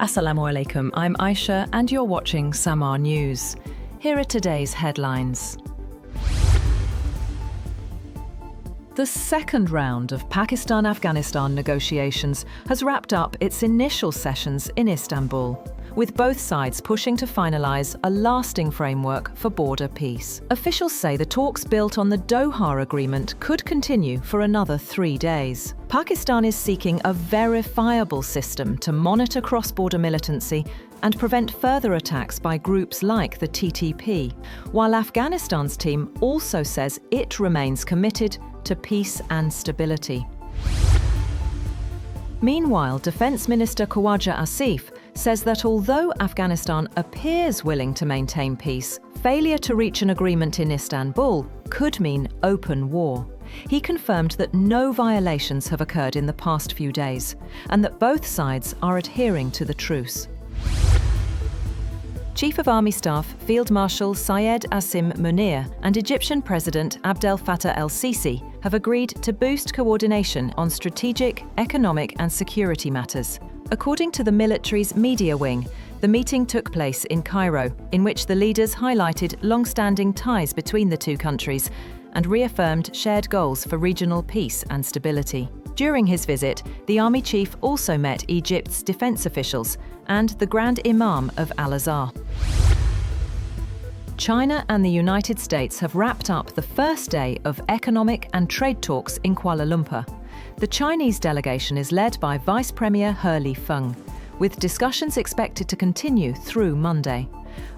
Assalamu alaikum, I'm Aisha and you're watching Samaa News. Here are today's headlines. The second round of Pakistan-Afghanistan negotiations has wrapped up its initial sessions in Istanbul, with both sides pushing to finalise a lasting framework for border peace. Officials say the talks built on the Doha agreement could continue for another 3 days. Pakistan is seeking a verifiable system to monitor cross-border militancy and prevent further attacks by groups like the TTP, while Afghanistan's team also says it remains committed to peace and stability. Meanwhile, Defence Minister Khawaja Asif says that although Afghanistan appears willing to maintain peace, failure to reach an agreement in Istanbul could mean open war. He confirmed that no violations have occurred in the past few days and that both sides are adhering to the truce. Chief of Army Staff Field Marshal Syed Asim Munir and Egyptian President Abdel Fattah el-Sisi have agreed to boost coordination on strategic, economic and security matters. According to the military's media wing, the meeting took place in Cairo, in which the leaders highlighted long-standing ties between the two countries and reaffirmed shared goals for regional peace and stability. During his visit, the army chief also met Egypt's defense officials and the Grand Imam of Al-Azhar. China and the United States have wrapped up the first day of economic and trade talks in Kuala Lumpur. The Chinese delegation is led by Vice Premier He Lifeng, with discussions expected to continue through Monday.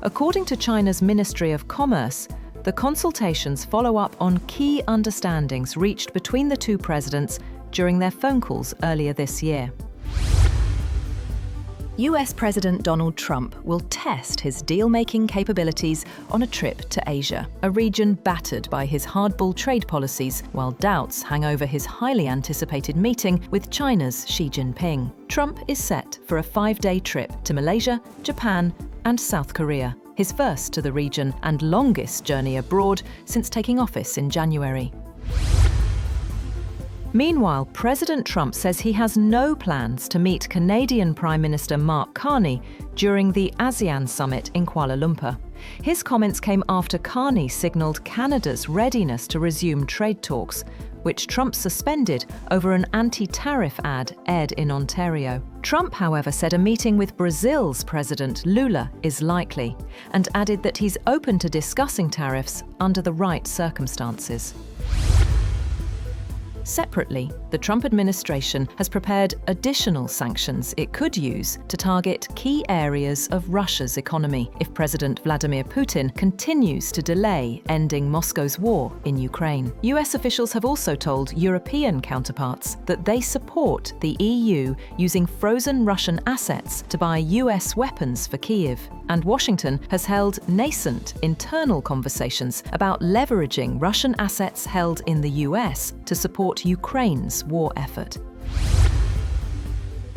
According to China's Ministry of Commerce, the consultations follow up on key understandings reached between the two presidents during their phone calls earlier this year. US President Donald Trump will test his deal-making capabilities on a trip to Asia, a region battered by his hardball trade policies, while doubts hang over his highly anticipated meeting with China's Xi Jinping. Trump is set for a 5-day trip to Malaysia, Japan, and South Korea, his first to the region and longest journey abroad since taking office in January. Meanwhile, President Trump says he has no plans to meet Canadian Prime Minister Mark Carney during the ASEAN summit in Kuala Lumpur. His comments came after Carney signalled Canada's readiness to resume trade talks, which Trump suspended over an anti-tariff ad aired in Ontario. Trump, however, said a meeting with Brazil's President Lula is likely, and added that he's open to discussing tariffs under the right circumstances. Separately, the Trump administration has prepared additional sanctions it could use to target key areas of Russia's economy if President Vladimir Putin continues to delay ending Moscow's war in Ukraine. US officials have also told European counterparts that they support the EU using frozen Russian assets to buy US weapons for Kyiv. And Washington has held nascent internal conversations about leveraging Russian assets held in the US to support Ukraine's war effort.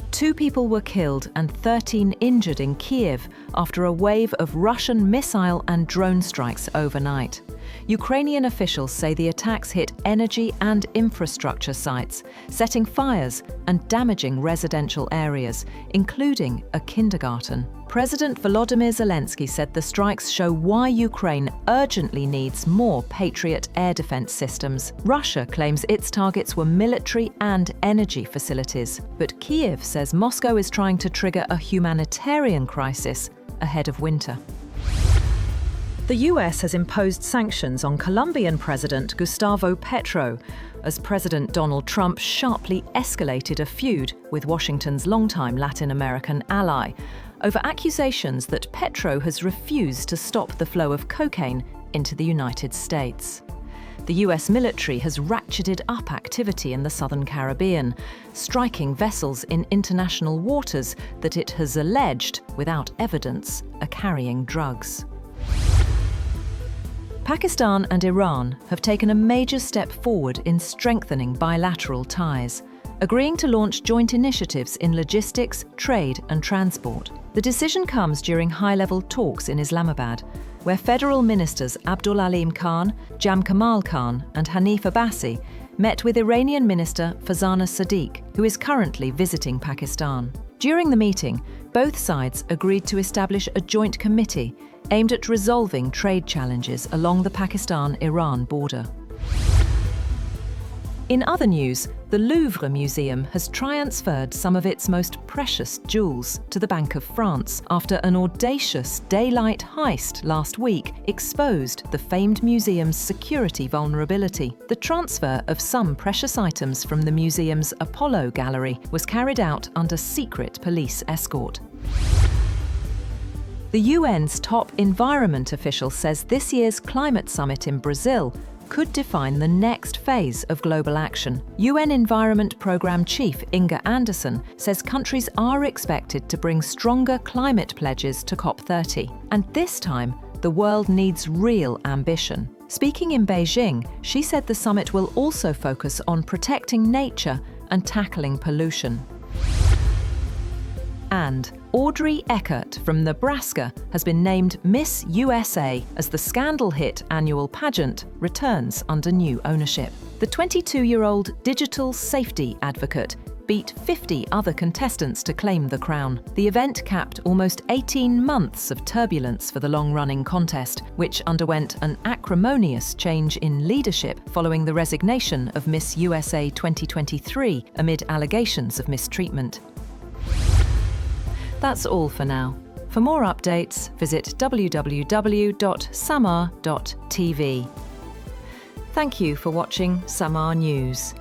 2 people were killed and 13 injured in Kyiv after a wave of Russian missile and drone strikes overnight. Ukrainian officials say the attacks hit energy and infrastructure sites, setting fires and damaging residential areas, including a kindergarten. President Volodymyr Zelensky said the strikes show why Ukraine urgently needs more Patriot air defense systems. Russia claims its targets were military and energy facilities, but Kyiv says Moscow is trying to trigger a humanitarian crisis ahead of winter. The US has imposed sanctions on Colombian President Gustavo Petro as President Donald Trump sharply escalated a feud with Washington's longtime Latin American ally over accusations that Petro has refused to stop the flow of cocaine into the United States. The US military has ratcheted up activity in the southern Caribbean, striking vessels in international waters that it has alleged, without evidence, are carrying drugs. Pakistan and Iran have taken a major step forward in strengthening bilateral ties, agreeing to launch joint initiatives in logistics, trade and transport. The decision comes during high-level talks in Islamabad, where federal ministers Abdul Alim Khan, Jam Kamal Khan and Hanif Abbasi met with Iranian Minister Farzana Sadiq, who is currently visiting Pakistan. During the meeting, both sides agreed to establish a joint committee aimed at resolving trade challenges along the Pakistan-Iran border. In other news, the Louvre Museum has transferred some of its most precious jewels to the Bank of France after an audacious daylight heist last week exposed the famed museum's security vulnerability. The transfer of some precious items from the museum's Apollo Gallery was carried out under secret police escort. The UN's top environment official says this year's climate summit in Brazil could define the next phase of global action. UN Environment Programme Chief Inga Anderson says countries are expected to bring stronger climate pledges to COP30. And this time, the world needs real ambition. Speaking in Beijing, she said the summit will also focus on protecting nature and tackling pollution. And Audrey Eckert from Nebraska has been named Miss USA as the scandal-hit annual pageant returns under new ownership. The 22-year-old digital safety advocate beat 50 other contestants to claim the crown. The event capped almost 18 months of turbulence for the long-running contest, which underwent an acrimonious change in leadership following the resignation of Miss USA 2023 amid allegations of mistreatment. That's all for now. For more updates, visit www.samaa.tv. Thank you for watching Samaa News.